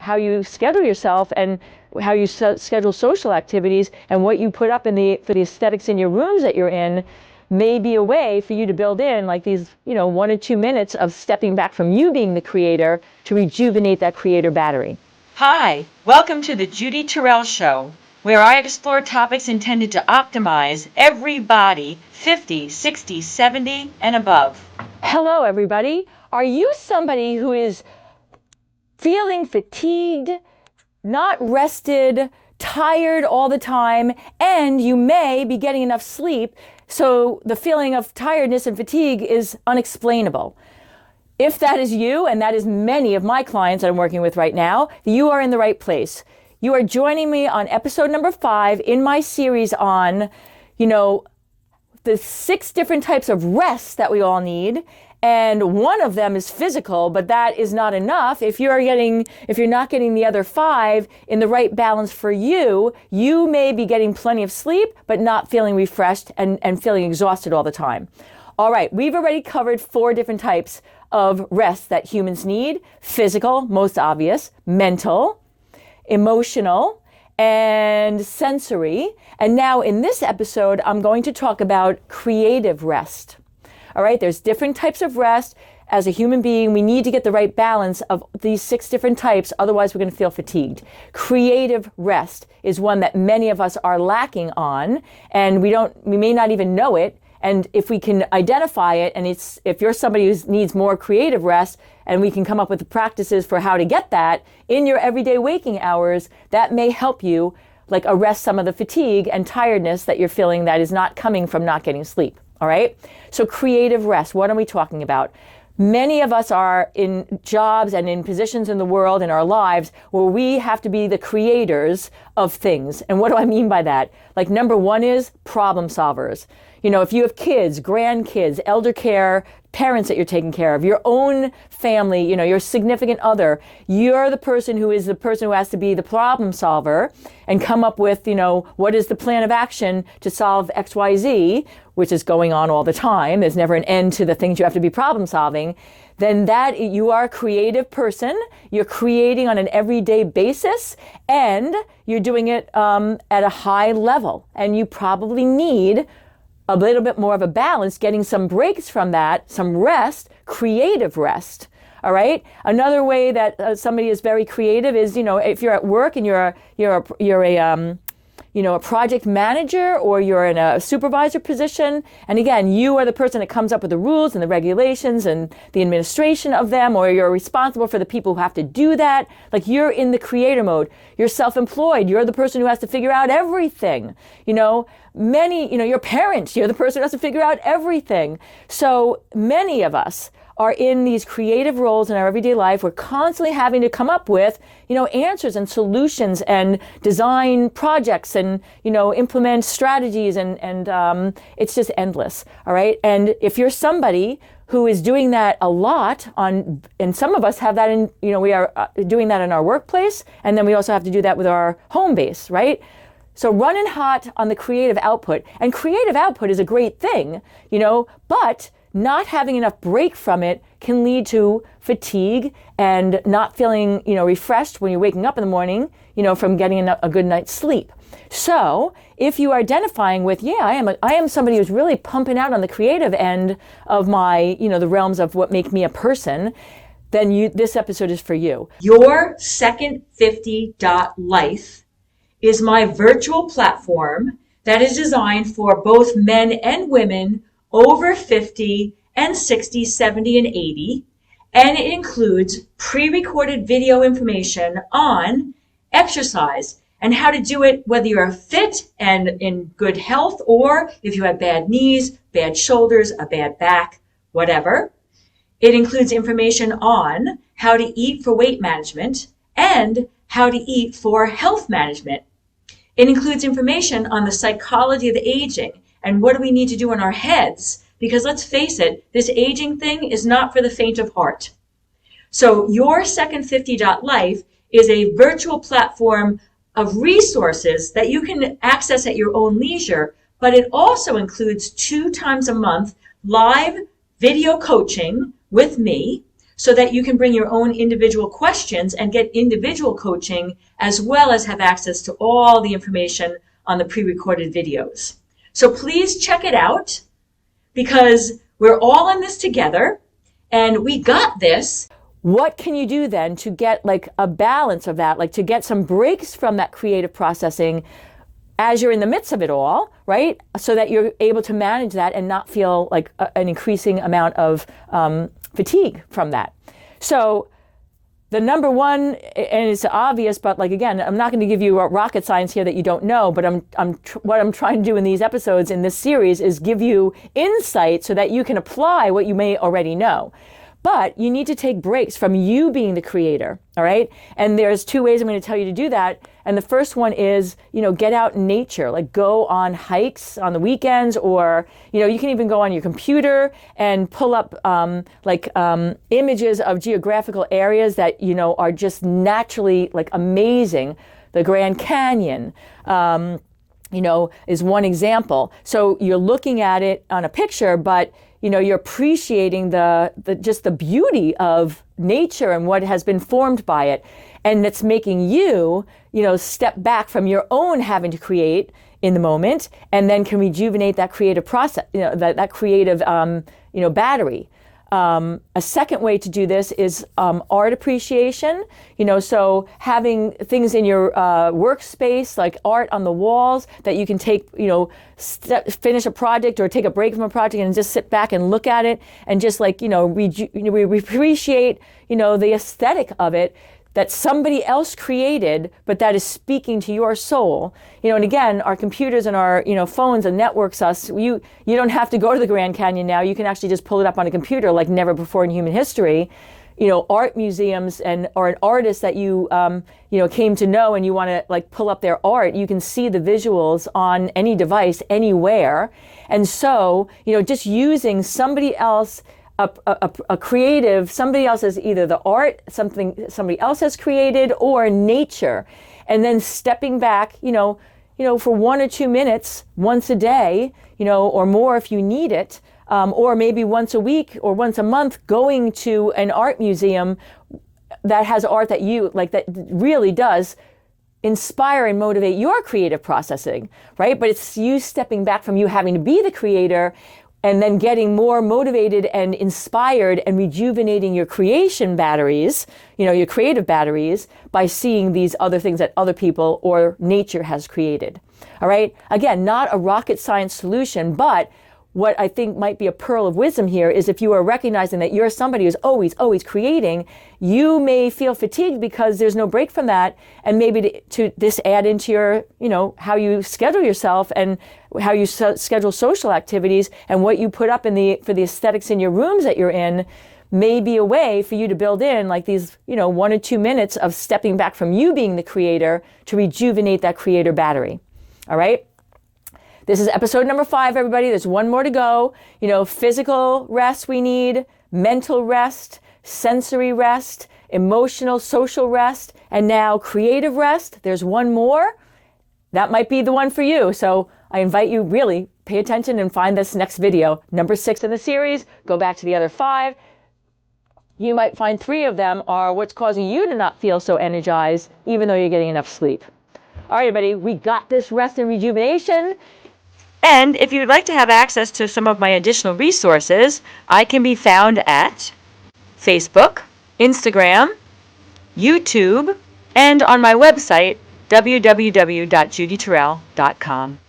how you schedule yourself and how you schedule social activities and what you put up for the aesthetics in your rooms that you're in may be a way for you to build in like these, 1 or 2 minutes of stepping back from you being the creator to rejuvenate that creator battery. Hi, welcome to the Judy Terrell Show, where I explore topics intended to optimize everybody 50, 60, 70, and above. Hello, everybody. Are you somebody who is feeling fatigued, not rested, tired all the time, and you may be getting enough sleep, so the feeling of tiredness and fatigue is unexplainable? If that is you, and that is many of my clients that I'm working with right now, you are in the right place. You are joining me on episode number 5 in my series on, the 6 different types of rest that we all need. And one of them is physical, but that is not enough. If you're not getting the other 5 in the right balance for you, you may be getting plenty of sleep, but not feeling refreshed and feeling exhausted all the time. All right, we've already covered 4 different types of rest that humans need. Physical, most obvious, mental, emotional, and sensory. And now in this episode, I'm going to talk about creative rest. All right, there's different types of rest. As a human being, we need to get the right balance of these 6 different types, otherwise we're going to feel fatigued. Creative rest is one that many of us are lacking on, and we may not even know it. And if we can identify it, and if you're somebody who needs more creative rest, and we can come up with the practices for how to get that in your everyday waking hours, that may help you like arrest some of the fatigue and tiredness that you're feeling that is not coming from not getting sleep. All right. So creative rest, what are we talking about? Many of us are in jobs and in positions in the world in our lives where we have to be the creators of things. And what do I mean by that? Like number 1 is problem solvers. If you have kids, grandkids, elder care, parents that you're taking care of, your own family, your significant other, you're the person who has to be the problem solver and come up with, what is the plan of action to solve XYZ, which is going on all the time. There's never an end to the things you have to be problem solving. Then that you are a creative person. You're creating on an everyday basis, and you're doing it at a high level. And you probably need a little bit more of a balance, getting some breaks from that, some rest, creative rest. All right. Another way that somebody is very creative is, if you're at work and you're a project manager or you're in a supervisor position. And again, you are the person that comes up with the rules and the regulations and the administration of them, or you're responsible for the people who have to do that. Like you're in the creator mode. You're self-employed. You're the person who has to figure out everything. Your parents, you're the person who has to figure out everything. So many of us are in these creative roles in our everyday life. We're constantly having to come up with, answers and solutions and design projects and, implement strategies and it's just endless. All right. And if you're somebody who is doing that a lot and some of us have that in, we are doing that in our workplace. And then we also have to do that with our home base, right? So running hot on the creative output, and creative output is a great thing, but not having enough break from it can lead to fatigue and not feeling, refreshed when you're waking up in the morning, from getting a good night's sleep. So if you are identifying with, I am somebody who's really pumping out on the creative end of my, the realms of what make me a person, then this episode is for you. Your Second 50 Life is my virtual platform that is designed for both men and women over 50 and 60, 70, and 80. And it includes pre-recorded video information on exercise and how to do it, whether you're fit and in good health, or if you have bad knees, bad shoulders, a bad back, whatever. It includes information on how to eat for weight management and how to eat for health management. It includes information on the psychology of aging and what do we need to do in our heads, because let's face it, this aging thing is not for the faint of heart. So your Second 50 Life is a virtual platform of resources that you can access at your own leisure, but it also includes 2 times a month live video coaching with me. so that you can bring your own individual questions and get individual coaching, as well as have access to all the information on the pre-recorded videos. So please check it out, because we're all in this together and we got this. What can you do then to get like a balance of that, like to get some breaks from that creative processing as you're in the midst of it all, right? So that you're able to manage that and not feel like an increasing amount of fatigue from that. So the number one, and it's obvious, but like, again, I'm not going to give you rocket science here that you don't know, but what I'm trying to do in these episodes in this series is give you insight so that you can apply what you may already know. But you need to take breaks from you being the creator, all right? And there's two ways I'm going to tell you to do that. And the first one is, get out in nature, like go on hikes on the weekends, or, you can even go on your computer and pull up images of geographical areas that, are just naturally like amazing. The Grand Canyon, is one example. So you're looking at it on a picture, but you're appreciating just the beauty of nature and what has been formed by it. And that's making you, step back from your own having to create in the moment, and then can rejuvenate that creative process, that creative, battery. A second way to do this is art appreciation. So having things in your workspace, like art on the walls that you can take, finish a project or take a break from a project and just sit back and look at it and just like, appreciate, the aesthetic of it that somebody else created, but that is speaking to your soul. And again, our computers and our, phones and networks us. You don't have to go to the Grand Canyon now. You can actually just pull it up on a computer like never before in human history. Art museums or an artist that you, came to know and you want to like pull up their art, you can see the visuals on any device, anywhere. And so, just using somebody else, a creative, somebody else has either the art, something somebody else has created, or nature, and then stepping back, for 1 or 2 minutes once a day, or more if you need it, or maybe once a week or once a month, going to an art museum that has art that you like, that really does inspire and motivate your creative processing, right? But it's you stepping back from you having to be the creator, and then getting more motivated and inspired and rejuvenating your creation batteries, your creative batteries, by seeing these other things that other people or nature has created. All right? Again, not a rocket science solution, but what I think might be a pearl of wisdom here is if you are recognizing that you're somebody who's always creating, you may feel fatigued because there's no break from that. And maybe to this add into your, how you schedule yourself and how you schedule social activities and what you put up for the aesthetics in your rooms that you're in, may be a way for you to build in like these, 1 or 2 minutes of stepping back from you being the creator to rejuvenate that creator battery. All right? This is episode number 5, everybody. There's one more to go. Physical rest we need, mental rest, sensory rest, emotional, social rest, and now creative rest. There's one more. That might be the one for you. So I invite you really pay attention and find this next video, number 6 in the series. Go back to the other 5. You might find 3 of them are what's causing you to not feel so energized, even though you're getting enough sleep. All right, everybody, we got this rest and rejuvenation. And if you'd like to have access to some of my additional resources, I can be found at Facebook, Instagram, YouTube, and on my website, www.judyterrell.com.